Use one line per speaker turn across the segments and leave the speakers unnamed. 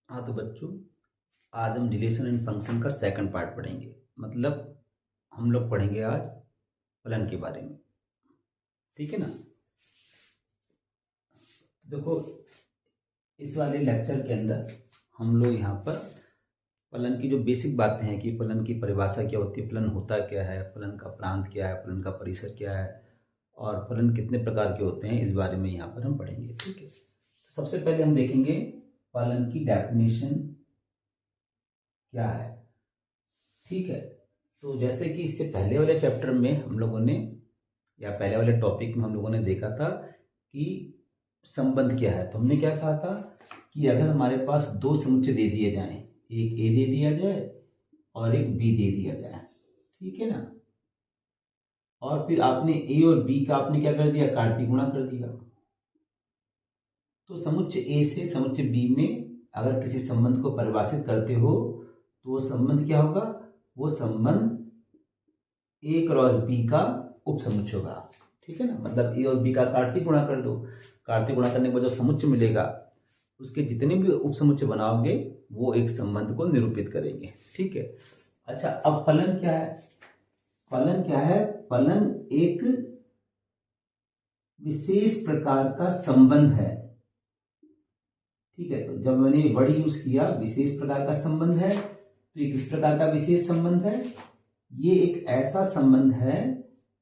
हाँ तो बच्चों, आज हम रिलेशन एंड फंक्शन का सेकंड पार्ट पढ़ेंगे। मतलब हम लोग पढ़ेंगे आज फलन के बारे में। ठीक है ना। देखो, इस वाले लेक्चर के अंदर हम लोग यहाँ पर फलन की जो बेसिक बातें हैं कि फलन की परिभाषा क्या होती है, फलन होता क्या है, फलन का प्रांत क्या है, फलन का परिसर क्या है और फलन कितने प्रकार के होते हैं, इस बारे में यहाँ पर हम पढ़ेंगे। ठीक है। तो सबसे पहले हम देखेंगे फलन की डेफिनेशन क्या है। ठीक है। तो जैसे कि इससे पहले वाले चैप्टर में हम लोगों ने या पहले वाले टॉपिक में हम लोगों ने देखा था कि संबंध क्या है। तो हमने क्या कहा था कि अगर हमारे पास दो समुच्चय दे दिए जाएं, एक ए दे दिया जाए और एक बी दे दिया जाए, ठीक है ना, और फिर आपने ए और बी का आपने क्या कर दिया, कार्तीय गुणा कर दिया, तो समुच्चय ए से समुच्चय बी में अगर किसी संबंध को परिभाषित करते हो तो वो संबंध क्या होगा, वो संबंध ए क्रॉस बी का उपसमुच्चय होगा। ठीक है ना। मतलब ए और बी का कार्तीय गुणा कर दो, कार्तीय गुणा करने के बाद जो समुच्चय मिलेगा उसके जितने भी उपसमुच्चय बनाओगे वो एक संबंध को निरूपित करेंगे। ठीक है। अच्छा, अब फलन क्या है। फलन क्या है, फलन एक विशेष प्रकार का संबंध है। ठीक है। तो जब मैंने वर्ड यूज किया विशेष प्रकार का संबंध है, तो ये किस प्रकार का विशेष संबंध है, ये एक ऐसा संबंध है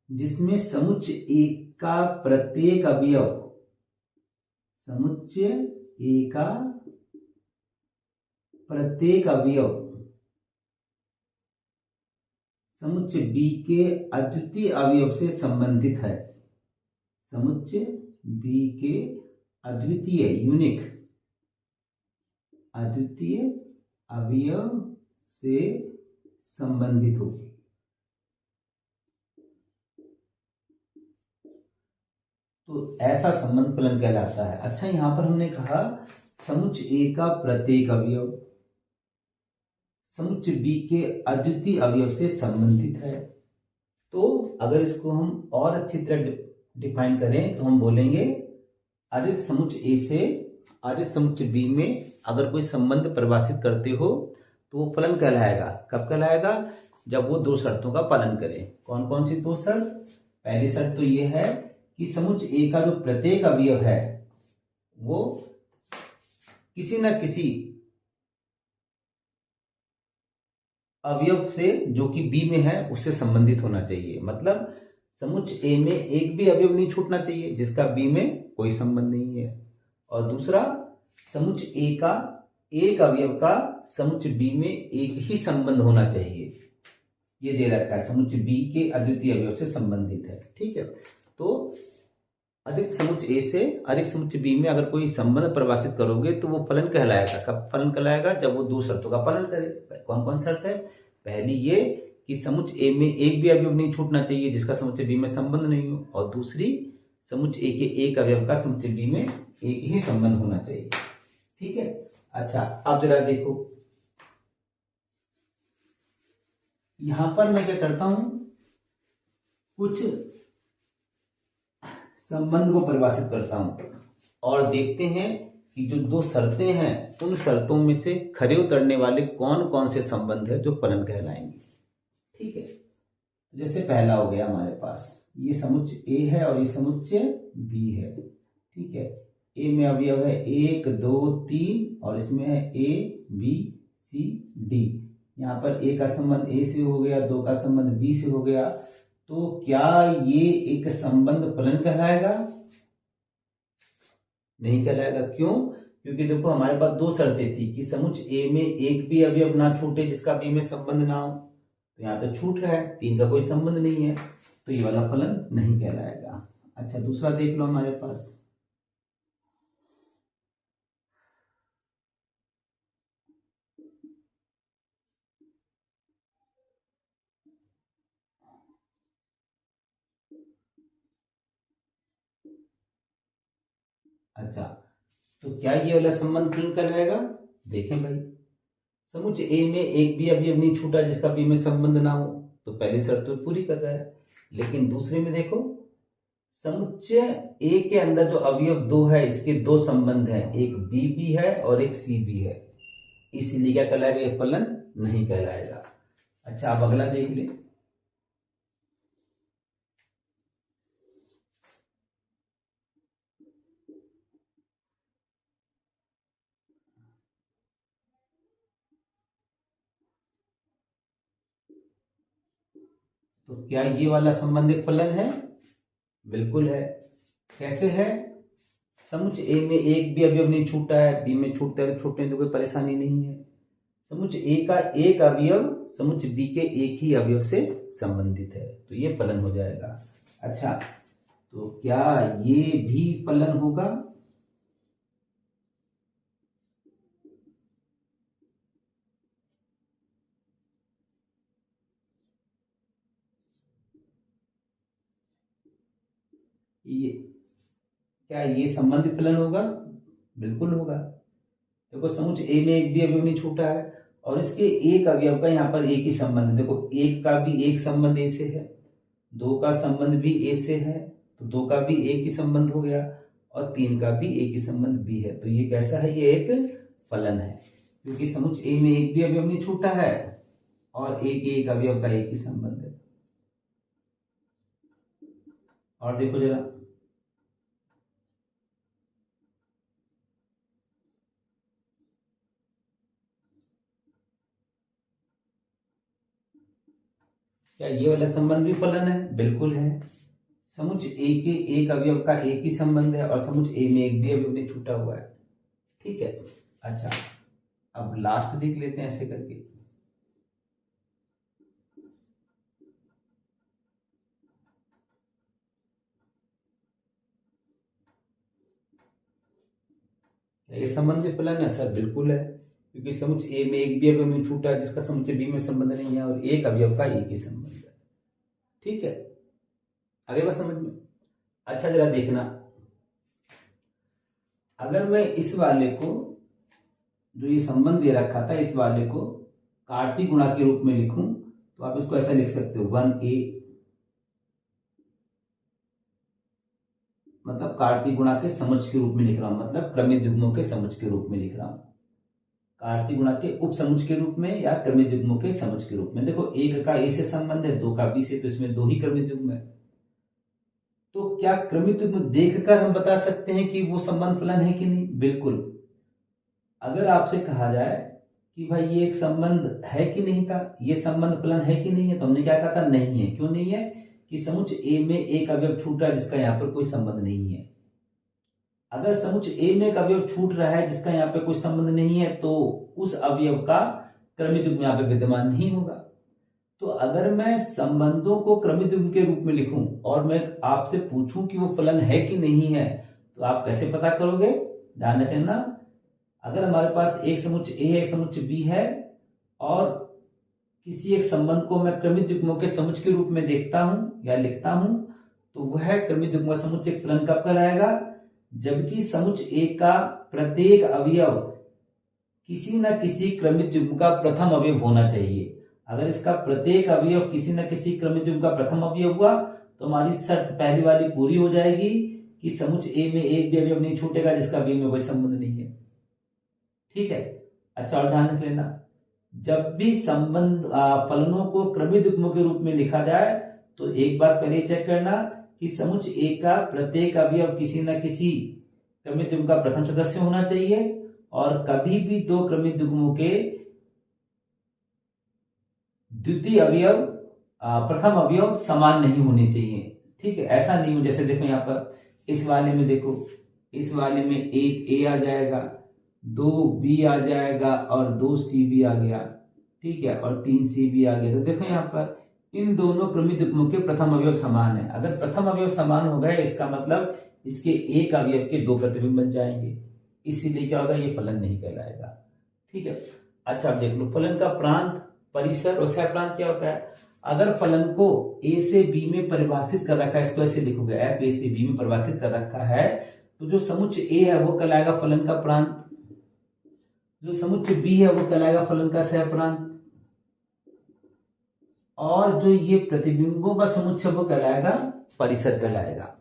जिसमें समुच्चय ए का प्रत्येक अवयव, समुच्चय ए का प्रत्येक अवयव समुच्चय बी के अद्वितीय अवयव से संबंधित है। समुच्चय बी के अद्वितीय यूनिक अद्वितीय अवयव से संबंधित हो। तो ऐसा संबंध फलन कहलाता है। अच्छा, यहां पर हमने कहा समुच्चय ए का प्रत्येक अवयव समुच्चय बी के अद्वितीय अवयव से संबंधित है। तो अगर इसको हम और अच्छी तरह डिफाइन करें तो हम बोलेंगे अदित समुच्चय ए से अदित समुच्चय बी में अगर कोई संबंध परिभाषित करते हो तो वो फलन कहलाएगा। कब कहलाएगा, जब वो दो शर्तों का पालन करे। कौन कौन सी दो शर्त। पहली शर्त तो ये है कि समुच्चय ए का जो प्रत्येक अवयव है वो किसी न किसी अवयव से जो कि बी में है उससे संबंधित होना चाहिए। मतलब समुच्चय ए में एक भी अवयव नहीं छूटना चाहिए जिसका बी में कोई संबंध नहीं है। और दूसरा, समुच्चय ए का एक अवयव का समुच्चय बी में एक ही संबंध होना चाहिए। ये दे रखा है, समुच्चय बी के अद्वितीय अवयव से संबंधित है। ठीक है। तो अधिक समुच्चय ए से अधिक समुच्चय बी में अगर कोई संबंध परिभाषित करोगे तो वो फलन कहलाएगा। कब फलन कहलाएगा, जब वो दो शर्तों का पालन करे। कौन कौन शर्त है। पहली ये कि समुच्चय ए में एक भी अवयव नहीं छूटना चाहिए जिसका समुच्चय बी में संबंध नहीं हो, और दूसरी, समुच्चय ए के एक अवयव का समुच्चय बी में एक ही संबंध होना चाहिए। ठीक है। अच्छा, अब जरा देखो, यहां पर मैं क्या करता हूं, कुछ संबंध को परिभाषित करता हूं और देखते हैं कि जो दो शर्तें हैं उन शर्तों में से खरे उतरने वाले कौन कौन से संबंध है जो फलन कहलाएंगे। ठीक है। तो जैसे पहला हो गया हमारे पास, ये समुच्चय ए है और ये समुच्चय बी है। ठीक है। ए में अवयव है 1 2 3 और इसमें है ए बी सी डी। यहाँ पर ए का संबंध ए से हो गया, 2 का संबंध बी से हो गया। तो क्या ये एक संबंध फलन कहलाएगा? नहीं कहलाएगा। क्यों? क्योंकि देखो हमारे पास दो शर्तें थी कि समुच्चय ए में एक भी अवयव ना छूटे जिसका बी में संबंध ना हो। तो यहाँ तो छूट रहा है, 3 का कोई संबंध नहीं है, तो ये वाला फलन नहीं कहलाएगा। अच्छा, दूसरा देख लो हमारे पास, अच्छा तो क्या ये वाला संबंध फलन कहलाएगा? देखें भाई, समुच्चय ए में एक भी अवयव नहीं छूटा जिसका बी में संबंध ना हो, तो पहली शर्त तो पूरी कर रहा है। लेकिन दूसरे में देखो, समुच्चय ए के अंदर जो अवयव दो है इसके दो संबंध हैं, एक बी भी है और एक सी भी है। इसीलिए क्या कहलाएगा, ये फलन नहीं कहलाएगा। अच्छा, अब अगला देख ले। तो क्या ये वाला संबंध एक फलन है? बिल्कुल है। कैसे है? समुच्चय ए में एक भी अवयव नहीं छूटा है, बी में छूटता है तो छूटने तो कोई परेशानी नहीं है। समुच्चय ए का एक अवयव समुच्चय बी के एक ही अवयव से संबंधित है, तो ये फलन हो जाएगा। अच्छा, तो क्या ये भी फलन होगा? ये क्या ये संबंधित फलन होगा? बिल्कुल होगा। देखो, समुच्चय ए में एक भी अवयव नहीं छूटा है और इसके एक अवयव का यहाँ पर एक ही संबंध है। देखो, एक का भी एक संबंध ए से है, दो का संबंध भी ए से है, तो दो का भी एक ही संबंध हो गया, और तीन का भी एक ही संबंध भी है। तो ये कैसा है? ये एक फलन है, क्योंकि समुच्चय ए में एक भी अवयव नहीं छूटा है और एक एक अवयव का एक ही संबंध है। और देखो जरा, क्या ये वाला संबंध भी फलन है? बिल्कुल है। समुच्चय ए के एक अवयव का एक ही संबंध है और समुच्चय ए में एक भी अवयव नहीं छूटा हुआ है। ठीक है। अच्छा, अब लास्ट देख लेते हैं ऐसे करके। ये संबंध भी फलन है सर? बिल्कुल है, क्योंकि समुच्चय ए में एक भी अवयव नहीं छूटा है जिसका समुच्चय बी में संबंध नहीं है, और एक अवयव का एक ही संबंध है। ठीक है, आगे बात समझ में? अच्छा, जरा देखना, अगर मैं इस वाले को, जो ये संबंध दे रखा था, इस वाले को कार्तीय गुणा के रूप में लिखूं तो आप इसको ऐसा लिख सकते हो, 1a, मतलब कार्तीय गुणा के समुच्चय के रूप में लिख रहा हूं, मतलब क्रमित युग्मों के समुच्चय के रूप में लिख रहा हूं। कार्तीय गुणा के उप समुच्चय के रूप में या क्रमित युग्मों के समुच्चय के रूप में। देखो, एक का ए से संबंध है, दो का बी से, तो इसमें दो ही क्रमित युग्म है। तो क्या क्रमित युग्म देखकर हम बता सकते हैं कि वो संबंध फलन है कि नहीं? बिल्कुल। अगर आपसे कहा जाए कि भाई ये एक संबंध है कि नहीं था, ये संबंध फलन है कि नहीं है, तो हमने क्या कहा था? नहीं है। क्यों नहीं है? कि समुच्चय ए में एक अवयव छूटा जिसका यहाँ पर कोई संबंध नहीं है। अगर समुच्चय ए में एक अवयव छूट रहा है जिसका यहाँ पे कोई संबंध नहीं है, तो उस अवयव का क्रमित युग्म यहाँ पे विद्यमान नहीं होगा। तो अगर मैं संबंधों को क्रमित युग्म के रूप में लिखूं और मैं आपसे पूछूं कि वो फलन है कि नहीं है, तो आप कैसे पता करोगे? ध्यान रखना, अगर हमारे पास एक समुच्चय ए है, एक समुच्चय बी है, और किसी एक संबंध को मैं क्रमित युग्मों के समुच्चय के रूप में देखता हूं या लिखता हूं, तो वह क्रमित युग्म समुच्चय एक फलन कब कहलाएगा? जबकि समुच्चय ए का प्रत्येक अवयव किसी न किसी क्रमित युग्म का प्रथम अवयव होना चाहिए। अगर इसका प्रत्येक अवयव किसी न किसी क्रमित युग्म का प्रथम अवयव हुआ तो हमारी शर्त पहली वाली पूरी हो जाएगी कि समुच्चय ए में एक भी अवयव नहीं छूटेगा जिसका बी में कोई संबंध नहीं है। ठीक है। अच्छा, और ध्यान रख लेना, जब भी संबंध फलनों को क्रमित युग्मों के रूप में लिखा जाए तो एक बार पहले चेक करना कि समुच्चय ए का प्रत्येक अवयव किसी न किसी क्रमित युग्म का प्रथम सदस्य होना चाहिए, और कभी भी दो क्रमित युग्मों के द्वितीय अवयव प्रथम अवयव समान नहीं होने चाहिए। ठीक है, ऐसा नहीं हो जैसे देखो यहाँ पर इस वाले में, देखो इस वाले में एक ए आ जाएगा, दो बी आ जाएगा और दो सी भी आ गया। ठीक है, और तीन सी भी आ गया। तो देखो यहाँ पर इन दोनों क्रमित युग्मों के प्रथम अवयव समान है। अगर प्रथम अवयव समान हो गए इसका मतलब इसके एक अवयव के दो प्रतिबिंब बन जाएंगे, इसीलिए क्या होगा? ये फलन नहीं कहलाएगा। ठीक है। अच्छा, अब देख लो, फलन का प्रांत, परिसर और सहप्रांत क्या होता है? अगर फलन को ए से बी में परिभाषित कर रखा है, इसको ऐसे लिखोगे, एफ ए से बी में परिभाषित कर रखा है, तो जो समुच्चय ए है वो कहलाएगा फलन का प्रांत, जो समुच्चय बी है वो कहलाएगा फलन का सहप्रांत, और जो ये प्रतिबिंबों का समुच्चय वो कहलाएगा परिसर कहलाएगा।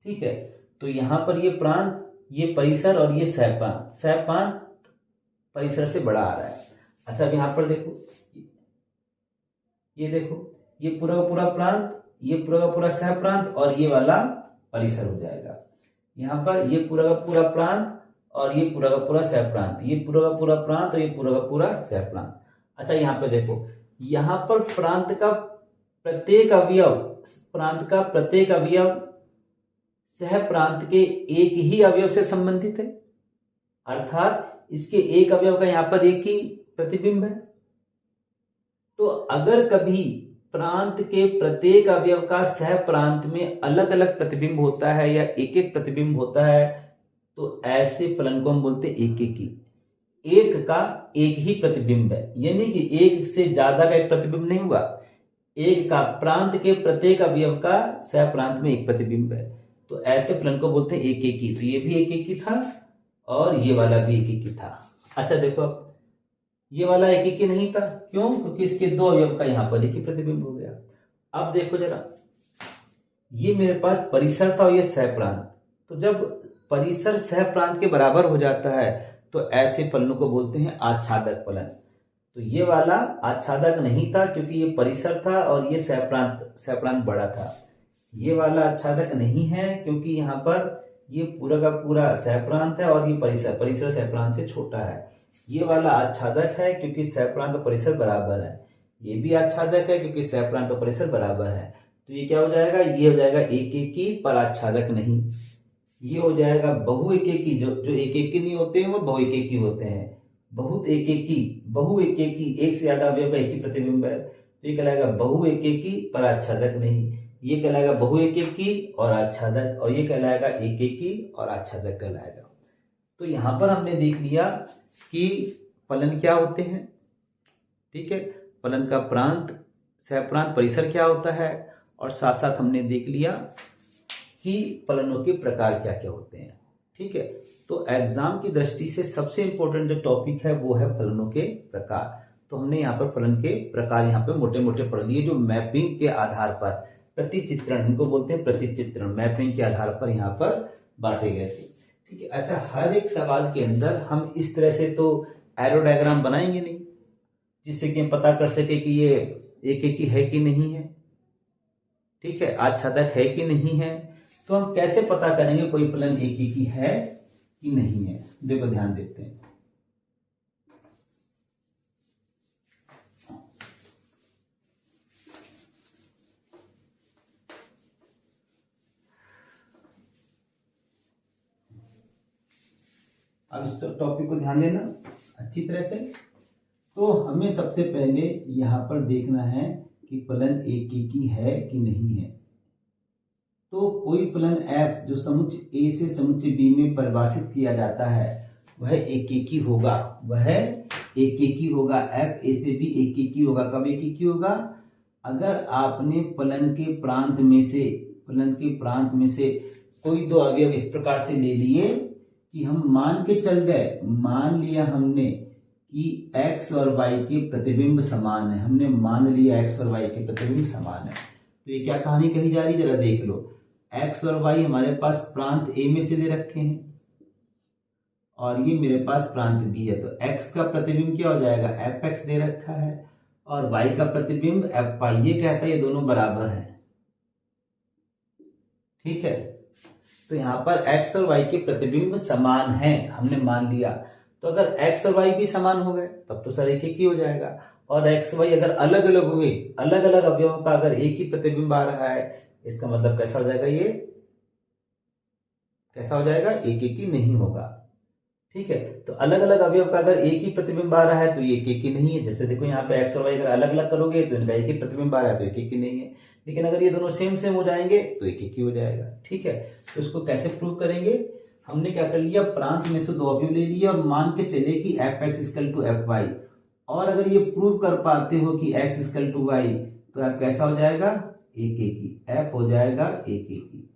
ठीक है, तो यहां पर ये प्रांत, ये परिसर और ये सहप्रांत, सहप्रांत परिसर से बड़ा आ रहा है। अच्छा अब यहाँ पर देखो, ये देखो, ये पूरा का पूरा प्रांत, ये पूरा का पूरा सह प्रांत और ये वाला परिसर हो जाएगा। यहाँ पर ये पूरा का पूरा प्रांत और ये पूरा का पूरा सह प्रांत, ये पूरा का पूरा प्रांत और ये पूरा का पूरा सह प्रांत। अच्छा यहाँ पे देखो, यहाँ पर प्रांत का प्रत्येक अवयव, प्रांत का प्रत्येक अवयव सह प्रांत के एक ही अवयव से संबंधित है, अर्थात इसके एक अवयव का यहाँ पर एक ही प्रतिबिंब है। तो अगर कभी प्रांत के प्रत्येक अवयव का सह प्रांत में अलग अलग प्रतिबिंब होता है या एक एक प्रतिबिंब होता है, तो ऐसे फलन को हम बोलते हैं एकेकी। एक का एक ही प्रतिबिंब है, यानी कि एक से ज्यादा का एक प्रतिबिंब नहीं हुआ, एक का प्रांत के प्रत्येक अवयव का सह प्रांत में एक प्रतिबिंब है, तो ऐसे फलन को बोलते हैं एकेकी। तो ये भी एकेकी था और ये वाला भी एकेकी था। अच्छा देखो, ये वाला एकेकी नहीं था, क्यों? क्योंकि इसके दो अवयव का यहाँ पर एक ही प्रतिबिंब हो गया। अब देखो जरा, ये मेरे पास परिसर था और ये सह प्रांत, तो जब परिसर सह प्रांत के बराबर हो जाता है तो ऐसे फलनों को बोलते हैं आच्छादक फलन। तो ये वाला आच्छादक नहीं था क्योंकि ये परिसर था और ये सह प्रांत बड़ा था। ये वाला आच्छादक नहीं है क्योंकि यहाँ पर ये पूरा का पूरा सह प्रांत है और ये परिसर सह प्रांत से छोटा है। ये वाला आच्छादक है क्योंकि सह प्रांत और परिसर बराबर है। ये भी आच्छादक है क्योंकि सह प्रांत और परिसर बराबर है। तो ये क्या हो जाएगा? ये हो जाएगा एकेकी पर आच्छादक नहीं। ये हो जाएगा बहु एकेकी। जो एकेकी नहीं होते हैं वो बहु एकेकी होते हैं। बहुत एकेकी, बहु एकेकी, एक से ज्यादा अवयव का एक ही प्रतिबिंब है, तो ये कहलाएगा बहु एकेकी पर आच्छादक नहीं। ये कहलाएगा बहु एकेकी और आच्छादक, और ये कहलाएगा एकेकी और आच्छादक कहलाएगा। तो यहां पर हमने देख लिया कि फलन क्या होते हैं, ठीक है, फलन का प्रांत, सह प्रांत, परिसर क्या होता है, और साथ साथ हमने देख लिया कि फलनों के प्रकार क्या क्या होते हैं। ठीक है, तो एग्जाम की दृष्टि से सबसे इंपॉर्टेंट जो टॉपिक है वो है फलनों के प्रकार। तो हमने यहाँ पर फलन के प्रकार यहाँ पे मोटे मोटे पढ़ लिए, जो मैपिंग के आधार पर प्रतिचित्रण, इनको बोलते हैं प्रतिचित्रण, मैपिंग के आधार पर यहाँ पर बांटे गए थे। ठीक है, अच्छा, हर एक सवाल के अंदर हम इस तरह से तो एरो डायग्राम बनाएंगे नहीं जिससे कि हम पता कर सके कि ये एकेकी है कि नहीं है, ठीक है, आच्छादक है कि नहीं है। तो हम कैसे पता करेंगे कोई फलन एकेकी है कि नहीं है? देखो ध्यान देते हैं। अब इस टॉपिक को ध्यान देना अच्छी तरह से। तो हमें सबसे पहले यहां पर देखना है कि फलन एकेकी है कि नहीं है। तो कोई फलन f जो समुच्चय a से समुच्चय b में परिभाषित किया जाता है वह एकेकी होगा, वह एकेकी होगा। f a से b एकेकी होगा। कब एकेकी होगा? अगर आपने फलन के प्रांत में से कोई दो अवयव इस प्रकार से ले लिए कि हम मान के चल गए, मान लिया हमने कि x और y के प्रतिबिंब समान है, हमने मान लिया x और y के प्रतिबिंब समान है। तो ये क्या कहानी कही जा रही है, जरा देख लो। x और y हमारे पास प्रांत a में से दे रखे हैं और ये मेरे पास प्रांत b है, तो x का प्रतिबिंब क्या हो जाएगा? fx दे रखा है और y का प्रतिबिंब fy। ये कहता है ये दोनों बराबर हैं, ठीक है। तो यहाँ पर x और y के प्रतिबिंब समान हैं, हमने मान लिया। तो अगर x और y भी समान हो गए तब तो सर एकेकी हो जाएगा। और x y अगर अलग अलग हुए, अलग अलग अवयवों का अगर एक ही प्रतिबिंब आ रहा है, इसका मतलब कैसा हो जाएगा? ये कैसा हो जाएगा? एकेकी नहीं होगा, ठीक है। तो अलग अलग अवयव का अगर एक ही प्रतिबिंब आ रहा है तो ये एकेकी नहीं है। जैसे देखो यहाँ पे x और y अगर अलग अलग करोगे तो इनका एक ही प्रतिबिंब आ रहा है तो एकेकी नहीं है। लेकिन अगर ये दोनों सेम सेम हो जाएंगे तो एकेकी हो जाएगा, ठीक है। तो इसको कैसे प्रूव करेंगे? हमने क्या कर लिया, प्रांत में से दो अवयव ले लिए और मान के चले कि fx इक्वल टू fy। और अगर ये प्रूव कर पाते हो कि x इक्वल टू y तो f कैसा हो जाएगा? एकेकी, f हो जाएगा एकेकी,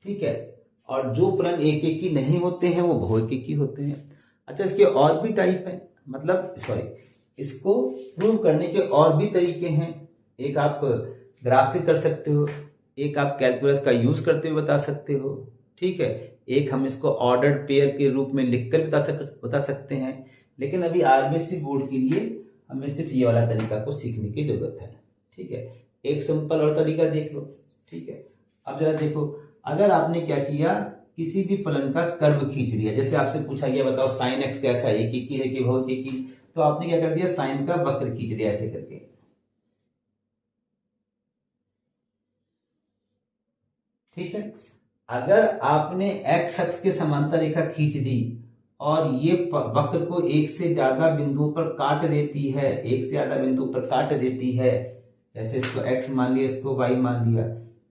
ठीक है। और जो फलन एकेकी नहीं होते हैं वो बहुएकेकी होते हैं। अच्छा, इसके और भी टाइप है, मतलब इसको प्रूव करने के और भी तरीके हैं। एक आप ग्राफ से कर सकते हो, एक आप कैलकुलस का यूज करते हुए बता सकते हो, ठीक है। एक हम इसको ऑर्डर्ड पेयर के रूप में लिखकर बता सकते हैं, लेकिन अभी आरबीएससी बोर्ड के लिए हमें सिर्फ ये वाला तरीका को सीखने की जरूरत है। ठीक है, एक सिंपल और तरीका देख लो। ठीक है, अब जरा देखो, अगर आपने क्या किया, किसी भी फलन का कर्व खींच लिया, जैसे आपसे पूछा गया बताओ साइन एक्स कैसा है, एक ही है कि बहुत एक ही, तो आपने क्या कर दिया, साइन का वक्र खींच लिया ऐसे करके। ठीक है, अगर आपने एक्स अक्ष के समांतर रेखा खींच दी और ये वक्र को एक से ज्यादा बिंदुओं पर काट देती है, एक से ज्यादा बिंदु पर काट देती है, जैसे इसको x मान लिया, इसको y मान लिया,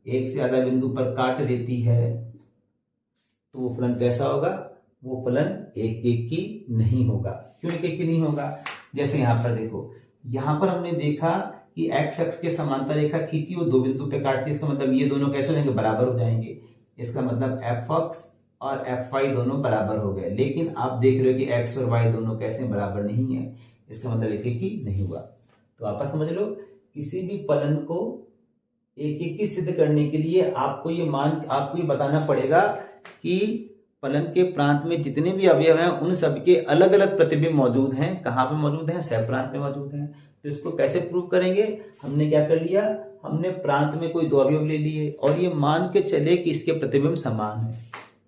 एक से ज्यादा बिंदु पर काट देती है, तो वो फलन कैसा होगा, वो फलन एक एक की नहीं होगा। क्यों एक एक की नहीं होगा, जैसे यहां पर देखो, यहां पर हमने देखा कि x अक्ष के समांतर रेखा खींची, वो दो बिंदु पे काटती है, इसका मतलब ये दोनों कैसे हो जाएंगे, बराबर हो जाएंगे। इसका मतलब एफ एक्स और एफ वाई दोनों बराबर हो गए। लेकिन आप देख रहे हो कि एक्स और वाई दोनों कैसे बराबर नहीं है, इसका मतलब एक एक ही नहीं हुआ। तो आप समझ लो, किसी भी फलन को एक एक की सिद्ध करने के लिए आपको ये बताना पड़ेगा कि फलन के प्रांत में जितने भी अवयव हैं उन सबके अलग अलग प्रतिबिंब मौजूद हैं। कहाँ पे मौजूद हैं, सह प्रांत में मौजूद हैं। तो इसको कैसे प्रूव करेंगे, हमने क्या कर लिया, हमने प्रांत में कोई दो अवयव ले लिए और ये मान के चले कि इसके प्रतिबिंब समान है,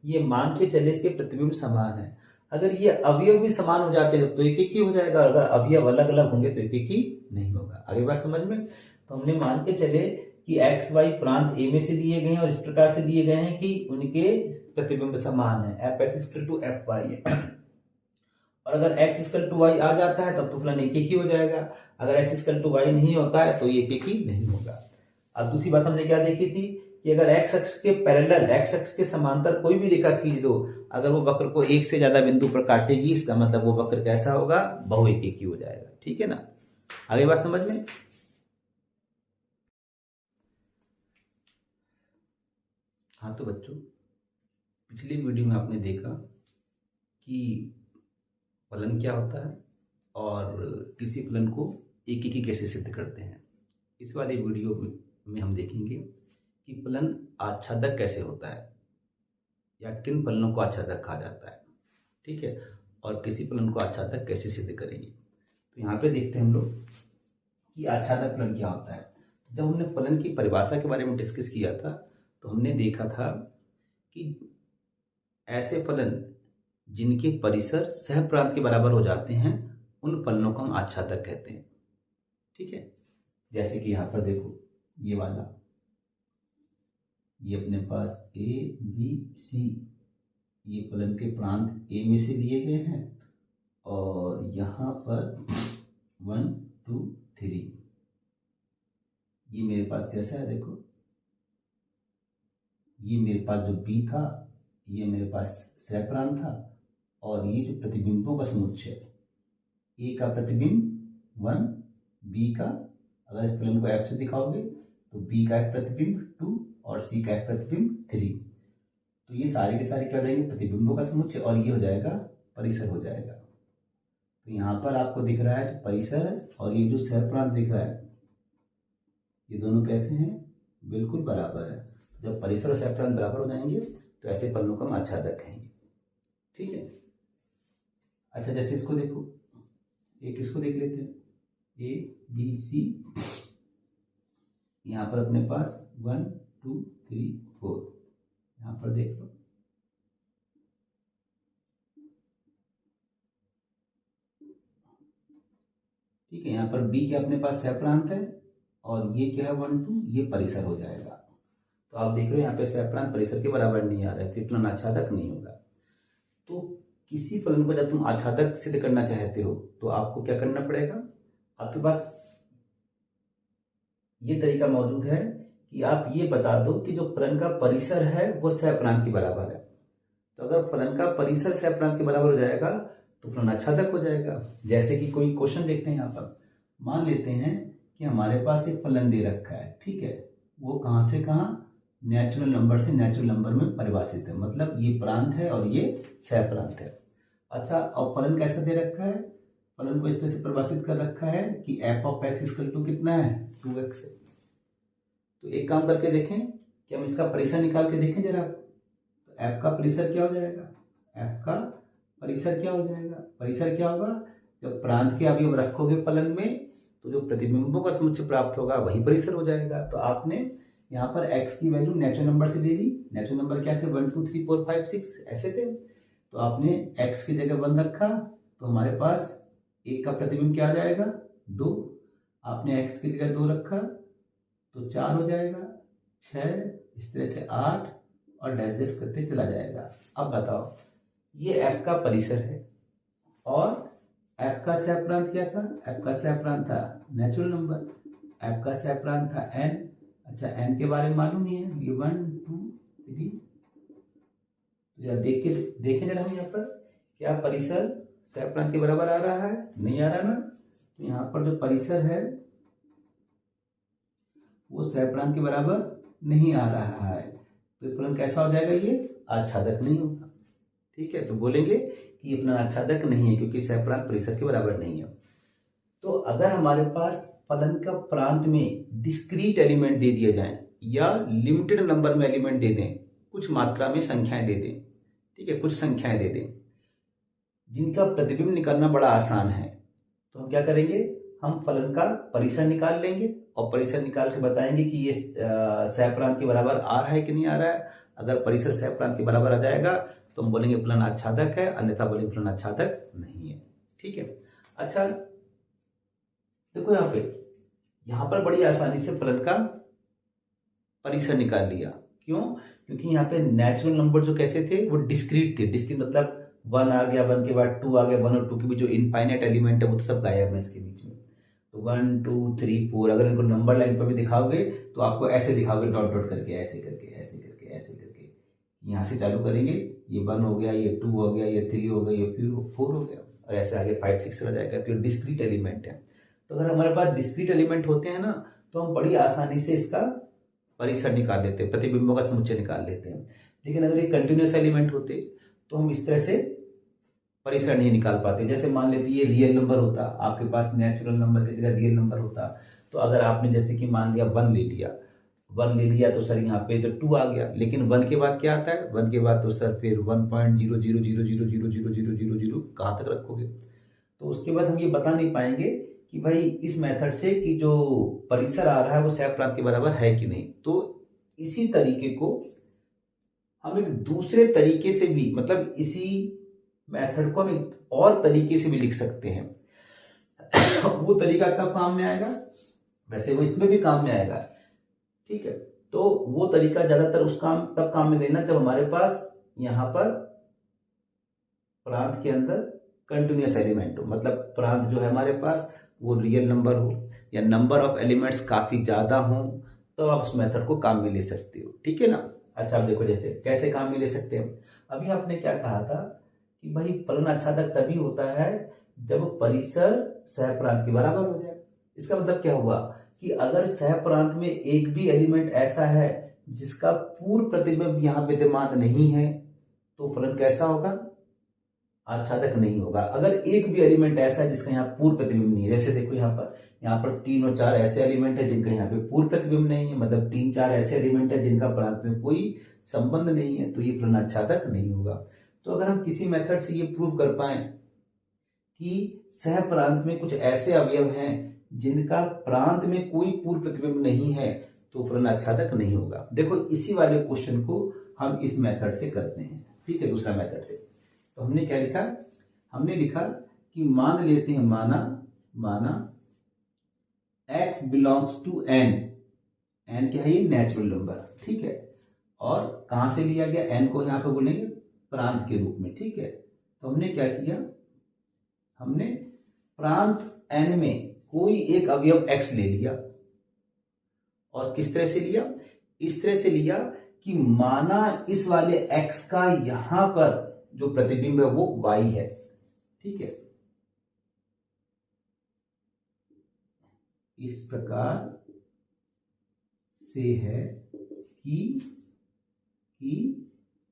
ये मान के चले इसके प्रतिबिंब समान है। अगर ये अवयव भी समान हो जाते हैं तो एक एक ही हो जाएगा, अगर अवयव अलग अलग होंगे तो एक एक ही नहीं होगा। आगे बात समझ में। तो हमने मान के चले कि एक्स वाई प्रांत ए में से लिए गए हैं और इस प्रकार से लिए गए हैं कि उनके प्रतिबिंब समान है, f x equal to f y. और अगर x इक्वल टू वाई आ जाता है तब तो फलन एक एक ही हो जाएगा, अगर x इक्वल टू वाई नहीं होता है तो ये एक एक ही नहीं होगा। अब दूसरी बात हमने क्या देखी थी कि अगर x अक्ष के पैरेलल, x अक्ष के समांतर कोई भी रेखा खींच दो, अगर वो वक्र को एक से ज्यादा बिंदु पर काटेगी, इसका मतलब वो वक्र कैसा होगा, बहु एक ही हो जाएगा। ठीक है ना, आगे बात समझ में। हाँ तो बच्चों, पिछली वीडियो में आपने देखा कि फलन क्या होता है और किसी फलन को एक एक ही कैसे सिद्ध करते हैं। इस वाले वीडियो में हम देखेंगे कि फलन आच्छादक कैसे होता है या किन फलनों को आच्छादक कहा जाता है। ठीक है, और किसी फलन को आच्छादक कैसे सिद्ध करेंगे। तो यहाँ पे देखते हैं हम लोग कि आच्छादक फलन क्या होता है। जब हमने फलन की परिभाषा के बारे में डिस्कस किया था तो हमने देखा था कि ऐसे फलन जिनके परिसर सह प्रांत के बराबर हो जाते हैं उन फलनों को हम आच्छादक कहते हैं। ठीक है, जैसे कि यहां पर देखो, ये वाला, ये अपने पास ए बी सी, ये फलन के प्रांत ए में से लिए गए हैं और यहां पर 1 2 3, ये मेरे पास कैसा है, देखो ये मेरे पास जो बी था ये मेरे पास सह प्रांत था और ये जो प्रतिबिंबों का समुच्चय, ए का प्रतिबिंब 1, बी का, अगर इस फलन को एफ से दिखाओगे तो बी का एक प्रतिबिंब 2 और सी का एक प्रतिबिंब 3। तो ये सारे के सारे क्या हो जाएंगे, प्रतिबिंबों का समुच्चय और ये हो जाएगा परिसर हो जाएगा। तो यहाँ पर आपको दिख रहा है जो परिसर है और ये जो सह प्रांत दिख रहा है, ये दोनों कैसे हैं, बिल्कुल बराबर है। जब परिसर और सह प्रांत बराबर हो जाएंगे तो ऐसे फलनों को हम आच्छादक कहेंगे। ठीक है, अच्छा जैसे इसको देखो, एक इसको देख लेते हैं, ए बी सी, यहां पर अपने पास 1 2 3 4, यहां पर देख लो, ठीक है, यहां पर बी क्या अपने पास सह प्रांत है और ये क्या है 1 2, ये परिसर हो जाएगा। तो आप देख रहे हो यहाँ पे सह प्रांत परिसर के बराबर नहीं आ रहा है, तो फलन आच्छादक नहीं होगा। तो किसी फलन को जब तुम आच्छादक सिद्ध करना चाहते हो तो आपको क्या करना पड़ेगा, आपके पास ये तरीका मौजूद है कि आप ये बता दो कि जो फलन का परिसर है वो सह प्रांत के बराबर है। तो अगर फलन का परिसर सह प्रांत के बराबर हो जाएगा तो फलन आच्छादक हो जाएगा। जैसे कि कोई क्वेश्चन देखते हैं, यहाँ पर मान लेते हैं कि हमारे पास एक फलन दे रखा है, ठीक है, वो कहाँ से कहाँ, नेचुरल नंबर से नेचुरल नंबर में परिभाषित है, मतलब ये प्रांत है और ये सह प्रांत है। अच्छा, और फलन कैसा दे रखा है, फलन को इस तरह से परिभाषित कर रखा है कि f of x equal to कितना है, 2x है। तो एक काम करके देखें कि हम इसका परिसर निकाल के देखें जरा। तो एफ का परिसर क्या हो जाएगा, एफ का परिसर क्या हो जाएगा, परिसर क्या होगा, जब प्रांत के अवयव रखोगे फलन में तो जो प्रतिबिंबों का समुच्चय प्राप्त होगा वही परिसर हो जाएगा। तो आपने यहाँ पर x की वैल्यू नेचुरल नंबर से ले ली। नेचुरल नंबर क्या थे, 1 2 3 4 5 6 ऐसे थे। तो आपने x की जगह 1 रखा तो हमारे पास एक का प्रतिबिंब क्या आ जाएगा, 2। आपने x की जगह 2 रखा तो 4 हो जाएगा, 6, इस तरह से 8 और डैश डैश करते चला जाएगा। अब बताओ, ये f का परिसर है और f का सह क्या था, f का सह था नेचुरल नंबर, f का सह था n। अच्छा, n के बारे में मालूम नहीं है, ये 1 2 3। तो देखें जरा हम यहाँ पर क्या परिसर सह के बराबर आ रहा है, नहीं आ रहा ना। तो यहाँ पर जो परिसर है वो सह के बराबर नहीं आ रहा है, तो फलन कैसा हो जाएगा, ये आच्छादक नहीं होगा। ठीक है, तो बोलेंगे कि ये फलन आच्छादक नहीं है क्योंकि सह परिसर के बराबर नहीं है। तो अगर हमारे पास फलन का प्रांत में डिस्क्रीट एलिमेंट दे दिए जाएं या लिमिटेड नंबर में एलिमेंट दे दें, कुछ मात्रा में संख्याएं दे दें, ठीक है, कुछ संख्याएं दे दें जिनका प्रतिबिंब निकालना बड़ा आसान है, तो हम क्या करेंगे, हम फलन का परिसर निकाल लेंगे और परिसर निकाल के बताएंगे कि ये सहप्रांत के बराबर आ रहा है कि नहीं आ रहा है। अगर परिसर सहप्रांत के बराबर आ जाएगा तो हम बोलेंगे फलन आच्छादक है, अन्यथा बोलेंगे फलन आच्छादक नहीं है। ठीक है। अच्छा देखो यहाँ पर बड़ी आसानी से फलन का परिसर निकाल लिया। क्यों? क्योंकि यहाँ पे नेचुरल नंबर जो कैसे थे, वो डिस्क्रीट थे। डिस्क्रीट मतलब 1 आ गया, 1 के बाद 2 आ गया, 1 और 2 के बीच जो इनफाइनाइट एलिमेंट है वो तो सब गायब है इसके बीच में। तो 1 2 3 4 अगर इनको नंबर लाइन पर भी दिखाओगे तो आपको ऐसे दिखाओगे, डॉट डॉट करके, ऐसे करके ऐसे करके ऐसे करके। यहाँ से चालू करेंगे, ये 1 हो गया, ये 2 हो गया, ये 3 हो गया, ये 4 हो गया, और ऐसे आगे 5 6 हो जाएगा। तो ये डिस्क्रीट एलिमेंट है। तो अगर हमारे पास डिस्क्रीट एलिमेंट होते हैं ना, तो हम बड़ी आसानी से इसका परिसर निकाल लेते हैं, प्रतिबिंबों का समुच्चय निकाल लेते हैं। लेकिन अगर ये कंटिन्यूअस एलिमेंट होते तो हम इस तरह से परिसर नहीं निकाल पाते। जैसे मान लेते ये रियल नंबर होता, आपके पास नेचुरल नंबर की जगह रियल नंबर होता, तो अगर आपने जैसे कि मान लिया 1 ले लिया तो सर यहाँ पे तो 2 आ गया। लेकिन 1 के बाद क्या आता है, 1 के बाद तो सर फिर 1.000000000 कहाँ तक रखोगे। तो उसके बाद हम ये बता नहीं पाएंगे कि भाई इस मेथड से कि जो परिसर आ रहा है वो सहप्रांत के बराबर है कि नहीं। तो इसी तरीके को हम एक दूसरे तरीके से भी, मतलब इसी मेथड को हम एक और तरीके से भी लिख सकते हैं। वो तरीका कब काम में आएगा, वैसे वो इसमें भी काम में आएगा। ठीक है, तो वो तरीका ज्यादातर तब काम में देना जब हमारे पास यहाँ पर प्रांत के अंदर कंटिन्यूअस एलिमेंट हो, मतलब प्रांत जो है हमारे पास वो रियल नंबर हो या नंबर ऑफ एलिमेंट्स काफी ज्यादा हो, तो आप उस मेथड को काम में ले सकते हो। ठीक है ना। अच्छा अब देखो जैसे कैसे काम में ले सकते हैं। अभी आपने क्या कहा था कि भाई फलन आच्छादक तभी होता है जब परिसर सहप्रांत के बराबर हो जाए। इसका मतलब क्या हुआ कि अगर सहप्रांत में एक भी एलिमेंट ऐसा है जिसका पूर्व प्रतिबिंब यहाँ विद्यमान नहीं है तो फलन कैसा होगा, आच्छादक नहीं होगा। अगर एक भी एलिमेंट ऐसा है जिसका यहाँ पूर्व प्रतिबिंब नहीं है, जैसे देखो यहाँ पर 3 और 4 ऐसे एलिमेंट है जिनका यहाँ पे पूर्व प्रतिबिंब नहीं है, मतलब 3 4 ऐसे एलिमेंट है जिनका प्रांत में कोई संबंध नहीं है, तो ये फलन आच्छादक नहीं होगा। तो अगर हम किसी मेथड से ये प्रूव कर पाए कि सह प्रांत में कुछ ऐसे अवयव हैं जिनका प्रांत में कोई पूर्व प्रतिबिंब नहीं है तो फलन आच्छादक नहीं होगा। देखो इसी वाले क्वेश्चन को हम इस मेथड से करते हैं। ठीक है, दूसरा मेथड से तो हमने क्या लिखा, हमने लिखा कि मान लेते हैं, माना x belongs to n। n क्या है, ये नेचुरल नंबर। ठीक है, और कहां से लिया गया, n को यहां पे बोलेंगे प्रांत के रूप में। ठीक है, तो हमने क्या किया, हमने प्रांत n में कोई एक अवयव x ले लिया। और किस तरह से लिया, इस तरह से लिया कि माना इस वाले x का यहां पर जो प्रतिबिंब है वो y है। ठीक है, इस प्रकार से है कि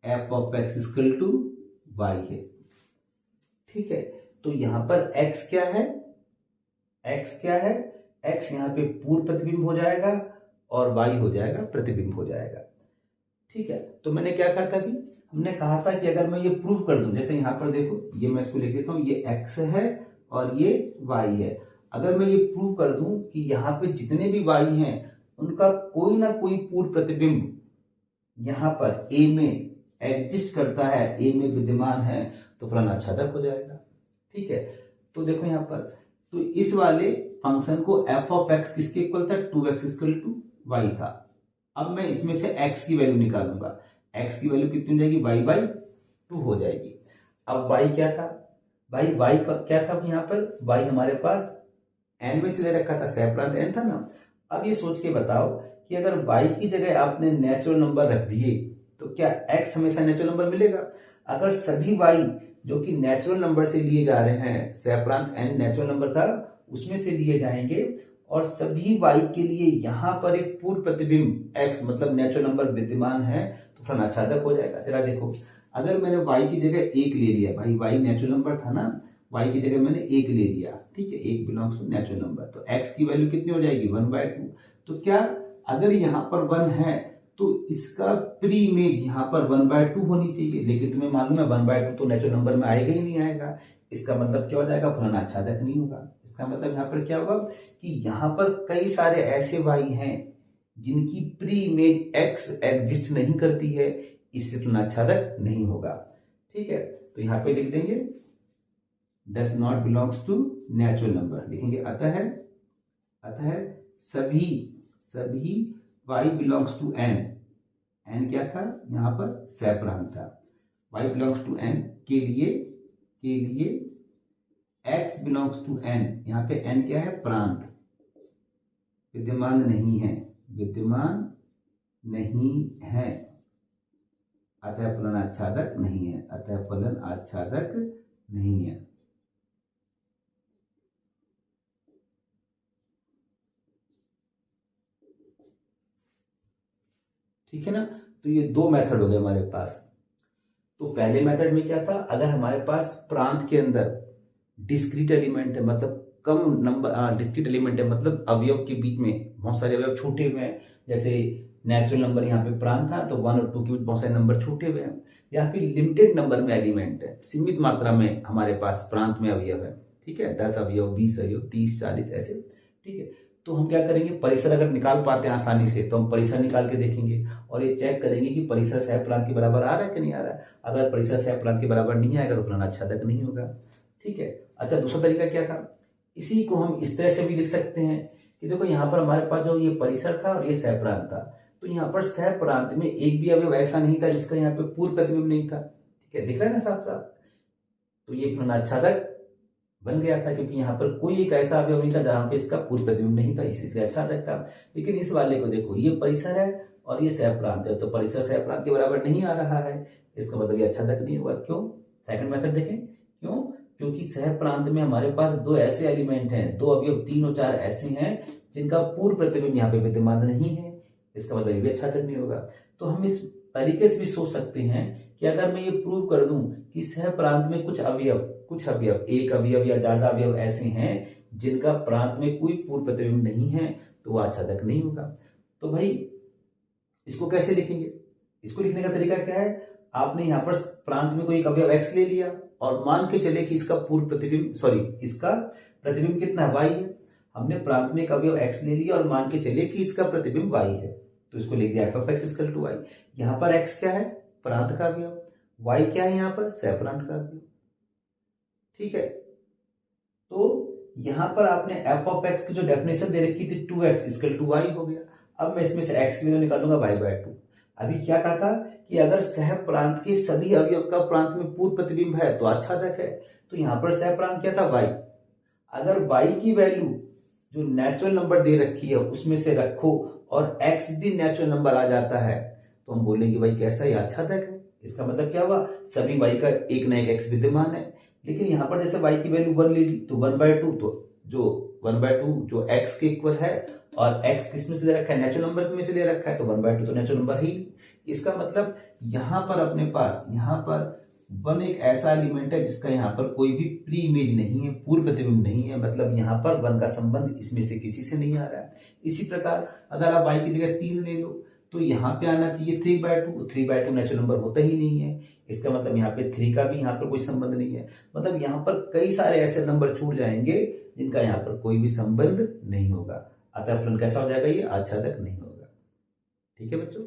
f of x equal to y है। ठीक है, तो यहां पर x क्या है, x यहां पे पूर्व प्रतिबिंब हो जाएगा और y हो जाएगा प्रतिबिंब हो जाएगा। ठीक है, तो मैंने क्या कहा था अभी, हमने कहा था कि अगर मैं ये प्रूव कर दूं, जैसे यहां पर देखो, ये मैं इसको लिख देता हूं, ये x है और ये y है। अगर मैं ये प्रूव कर दूं कि यहाँ पे जितने भी y हैं उनका कोई ना कोई पूर्व प्रतिबिंब यहाँ पर a में एग्जिस्ट करता है, a में विद्यमान है, तो फलन आच्छादक हो जाएगा। ठीक है, तो देखो यहाँ पर, तो इस वाले फंक्शन को f ऑफ x किसके इक्वल था, 2x इक्वल टू y था। अब मैं इसमें से x की वैल्यू निकालूंगा, x की वैल्यू कितनी हो जाएगी, y बाई 2 हो जाएगी। अब y क्या था भाई, y का क्या था यहाँ पर, y हमारे पास n में से दे रखा था, सहप्रांत n था ना। अब ये सोच के बताओ कि अगर y की जगह आपने नेचुरल नंबर रख दिए तो क्या x हमेशा नेचुरल नंबर मिलेगा? अगर सभी y जो कि नेचुरल नंबर से लिए जा रहे हैं, सहप्रांत n नेचुरल नंबर था उसमें से लिए जाएंगे, और सभी y के लिए यहाँ पर एक पूर्व प्रतिबिंब x मतलब नेचुरल नंबर विद्यमान है, तो फलन आच्छादक हो जाएगा। जरा देखो, अगर मैंने y की जगह 1 ले लिया, भाई y नेचुरल नंबर था ना, y की जगह मैंने 1 ले लिया, ठीक है, 1 बिलोंग्स टू नेचुरल नंबर, तो x की वैल्यू कितनी हो जाएगी, 1/2। तो क्या अगर यहाँ पर 1 है तो इसका प्री इमेज यहाँ पर 1/2 होनी चाहिए, लेकिन तुम्हें मालूम है 1/2 तो नेचुरल नंबर में आएगा ही नहीं आएगा। इसका मतलब क्या हो जाएगा, फलन आच्छादक नहीं होगा। इसका मतलब यहाँ पर क्या होगा कि यहाँ पर कई सारे ऐसे y हैं जिनकी प्री इमेज x एग्जिस्ट नहीं करती है, इससे फलन आच्छादक नहीं होगा। ठीक है, तो यहाँ पे लिख देंगे does not belongs to natural number, लिखेंगे अतः सभी y belongs to n, n क्या था यहाँ पर, सहप्रांत था, y बिलोंग्स टू n के लिए x बिलोंग्स टू n, यहाँ पे n क्या है, प्रांत, विद्यमान नहीं है, अतः फलन आच्छादक नहीं है। ठीक है ना, तो ये दो मेथड हो गए हमारे पास। तो पहले मेथड में क्या था, अगर हमारे पास प्रांत के अंदर डिस्क्रीट एलिमेंट है, मतलब कम नंबर, डिस्क्रीट एलिमेंट है मतलब अवयव के बीच में बहुत सारे अवयव छूटे हुए हैं, जैसे नेचुरल नंबर यहाँ पे प्रांत था तो 1 और 2 के बीच बहुत सारे नंबर छूटे हुए हैं, या फिर लिमिटेड नंबर में एलिमेंट है, सीमित मात्रा में हमारे पास प्रांत में अवयव है, ठीक है, 10 अवयव, 20 अवयव, 30, 40 ऐसे। ठीक है, तो हम क्या करेंगे, परिसर अगर निकाल पाते हैं आसानी से तो हम परिसर निकाल के देखेंगे और ये चेक करेंगे कि परिसर सहप्रांत के बराबर आ रहा है कि नहीं आ रहा है। अगर परिसर सहप्रांत के बराबर नहीं आएगा तो फलन आच्छादक नहीं होगा। ठीक है, अच्छा दूसरा तरीका क्या था, इसी को हम इस तरह से भी लिख सकते हैं कि देखो यहाँ पर हमारे पास जो ये परिसर था और ये सहप्रांत था, तो यहाँ पर सहप्रांत में एक भी अवयव ऐसा नहीं था जिसका यहाँ पे पूर्व प्रतिबिंब नहीं था। ठीक है, दिख रहा है ना साफ साफ, तो ये फलन आच्छादक बन गया था, क्योंकि यहाँ पर कोई एक ऐसा अवयव नहीं था जहां पे इसका पूर्व प्रतिबिंब नहीं था, इसलिए आच्छादक था। लेकिन इस वाले को देखो, ये परिसर है और ये सहप्रांत है, तो परिसर सहप्रांत के बराबर नहीं आ रहा है, इसका मतलब ये आच्छादक नहीं हुआ। क्यों, सेकंड मेथड देखें, क्यों, क्योंकि सहप्रांत में हमारे पास दो ऐसे एलिमेंट हैं, दो अवयव 3 और 4 ऐसे हैं जिनका पूर्व प्रतिबिंब यहाँ पे विद्यमान नहीं है, इसका मतलब ये भी आच्छादक नहीं होगा। तो हम इस तरीके से भी सोच सकते हैं कि अगर मैं ये प्रूव कर दूं कि सहप्रांत में कुछ अवयव, एक अवयव या ज्यादा अवयव ऐसे हैं जिनका प्रांत में कोई पूर्व प्रतिबिंब नहीं है, तो वह आच्छादक नहीं होगा। तो भाई इसको कैसे लिखेंगे, इसको लिखने का तरीका क्या है, आपने यहाँ पर प्रांत में कोई एक अवयव x ले लिया और मान के चले कि इसका पूर्व प्रतिबिंब, इसका प्रतिबिंब कितना है, y है। हमने प्रांत में एक अवयव x ले लिया और मान के चले कि इसका प्रतिबिंब y है, तो इसको लिख दिया f(x) इक्वल टू y। यहाँ पर x क्या है, प्रांत का अवयव, y क्या है यहाँ पर, सहप्रांत का अवयव। ठीक है, तो यहां पर आपने f ऑफ x की जो डेफिनेशन दे रखी थी 2x इक्वल टू y हो गया। अब मैं इसमें से x की वैल्यू निकालूंगा y/2। अभी क्या कहा था कि अगर सहप्रांत के सभी अवयव का प्रांत में पूर्व प्रतिबिंब है तो आच्छादक है, तो यहां पर सहप्रांत क्या था, y। अगर y की वैल्यू जो नेचुरल नंबर दे रखी है उसमें से रखो और x भी नेचुरल नंबर आ जाता है, तो हम बोलेंगे भाई कैसा, ये आच्छादक है। इसका मतलब क्या हुआ, सभी y का एक ना एक x विद्यमान है। लेकिन यहाँ पर जैसे y की वैल्यू 1 ले ली तो 1/2, तो जो 1/2 जो x के इक्वल है, और x किस में से दे रखा है, नेचुरल नंबर में से दे रखा है, तो 1/2 तो नेचुरल नंबर ही नहीं। इसका मतलब यहाँ पर अपने पास यहाँ पर 1 एक ऐसा एलिमेंट है जिसका यहाँ पर कोई भी प्री इमेज नहीं है, पूर्व प्रतिबिंब नहीं है, मतलब यहाँ पर 1 का संबंध इसमें से किसी से नहीं आ रहा है। इसी प्रकार अगर आप y की जगह 3 ले लो तो यहाँ पे आना चाहिए 3/2। 3/2 नेचुरल नंबर होता ही नहीं है, इसका मतलब यहाँ पे 3 का भी यहाँ पर कोई संबंध नहीं है। मतलब यहाँ पर कई सारे ऐसे नंबर छूट जाएंगे जिनका यहाँ पर कोई भी संबंध नहीं होगा। अतः फलन कैसा हो जाएगा, ये आच्छादक नहीं होगा। ठीक है बच्चों।